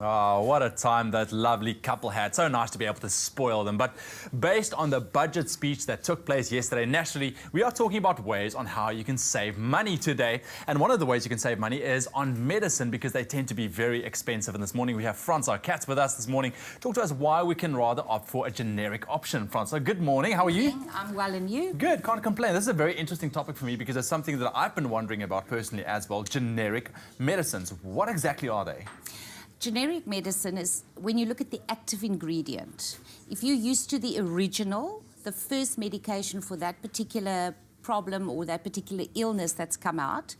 Oh, what a time that lovely couple had. So nice to be able to spoil them. But based on the budget speech that took place yesterday nationally, we are talking about ways on how you can save money today. And one of the ways you can save money is on medicine, because they tend to be very expensive. And this morning we have Fransa Katz with us this morning. Talk to us why we can rather opt for a generic option. Fransa, good morning. How are you? I'm well, and you? Good, can't complain. This is a very interesting topic for me because it's something that I've been wondering about personally as well. Generic medicines. What exactly are they? Generic medicine is when you look at the active ingredient. If you're used to the original, the first medication for that particular problem or that particular illness that's come out,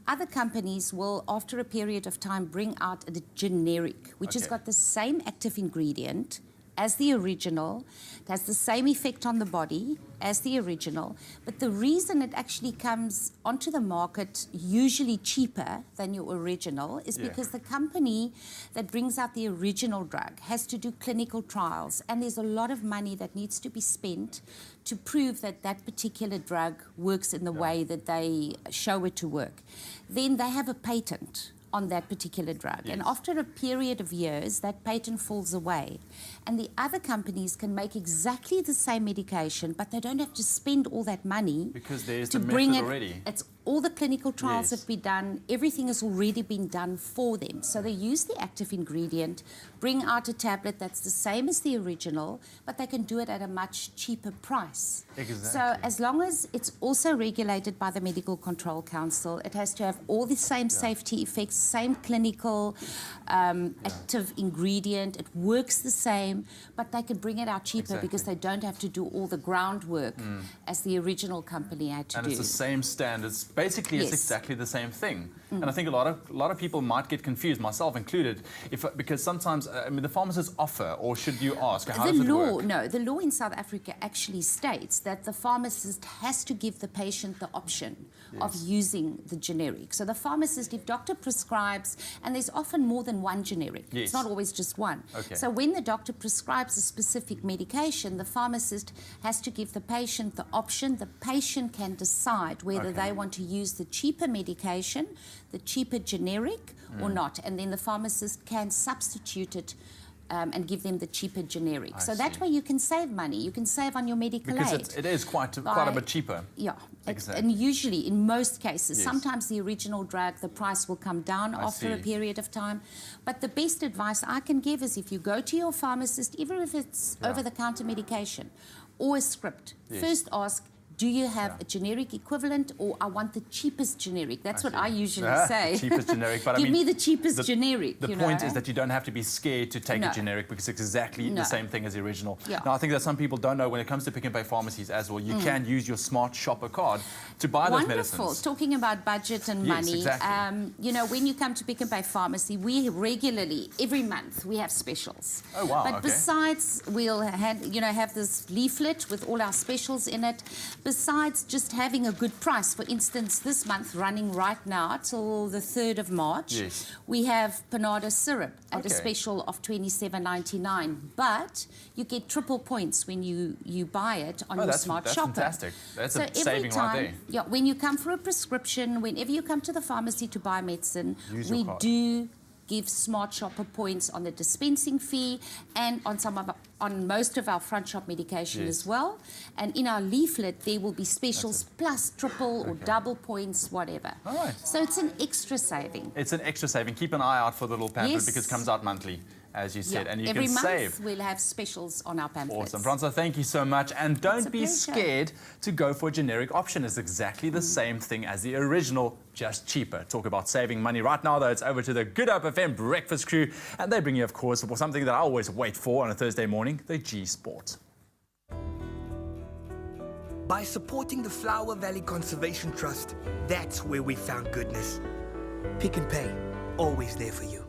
other companies will, after a period of time, bring out a generic, which has got the same active ingredient as the original. It has the same effect on the body as the original, but the reason it actually comes onto the market usually cheaper than your original is because the company that brings out the original drug has to do clinical trials, and there's a lot of money that needs to be spent to prove that that particular drug works in the way that they show it to work. Then they have a patent on that particular drug. And after a period of years, that patent falls away. And the other companies can make exactly the same medication, but they don't have to spend all that money because there's to the bring method it. Already. It's all the clinical trials have been done. Everything has already been done for them. So they use the active ingredient, bring out a tablet that's the same as the original, but they can do it at a much cheaper price. Exactly. So as long as it's also regulated by the Medical Control Council, it has to have all the same safety effects, same clinical active ingredient. It works the same, but they can bring it out cheaper because they don't have to do all the groundwork as the original company had to do. And it's the same standards. Basically, it's exactly the same thing. And I think a lot of people might get confused, myself included, because sometimes I mean, the pharmacists offer, or should you ask? How does it work? No, the law in South Africa actually states that the pharmacist has to give the patient the option of using the generic. So the pharmacist, if doctor prescribes, and there's often more than one generic, it's not always just one. So when the doctor prescribes a specific medication, the pharmacist has to give the patient the option. The patient can decide whether they want to use the cheaper medication, the cheaper generic, or not. And then the pharmacist can substitute it and give them the cheaper generic. So that way you can save money. You can save on your medical aid. Because it is quite a bit cheaper. Yeah. And usually, in most cases, sometimes the original drug, the price will come down after a period of time. But the best advice I can give is if you go to your pharmacist, even if it's over-the-counter medication or a script, first ask, do you have a generic equivalent, or I want the cheapest generic? That's what I usually say. Cheapest generic, but Give me the cheapest generic. The point is that you don't have to be scared to take a generic because it's exactly the same thing as the original. Now, I think that some people don't know when it comes to PnP Pharmacies as well, you can use your smart shopper card to buy those medicines. Wonderful. Talking about budget and money, you know, when you come to PnP Pharmacy, we regularly, every month, we have specials. Oh, wow. But besides, we'll have this leaflet with all our specials in it. Besides just having a good price, for instance, this month running right now till the 3rd of March, we have Panada syrup at a special of $27.99. But you get triple points when you buy it on your smart shopper. That's fantastic. That's a saving right there. Yeah, when you come for a prescription, whenever you come to the pharmacy to buy medicine, we do give smart shopper points on the dispensing fee and on most of our front shop medication as well. And in our leaflet, there will be specials plus triple or double points, whatever. So it's an extra saving. It's an extra saving. Keep an eye out for the little pamphlet because it comes out monthly, as you said, and you can save. Every month we'll have specials on our pamphlets. Awesome. Fransa, thank you so much. And don't be scared to go for a generic option. It's exactly the same thing as the original, just cheaper. Talk about saving money. Right now, though, it's over to the Good Hope FM breakfast crew. And they bring you, of course, for something that I always wait for on a Thursday morning, the G Sport. By supporting the Flower Valley Conservation Trust, that's where we found goodness. Pick n Pay, always there for you.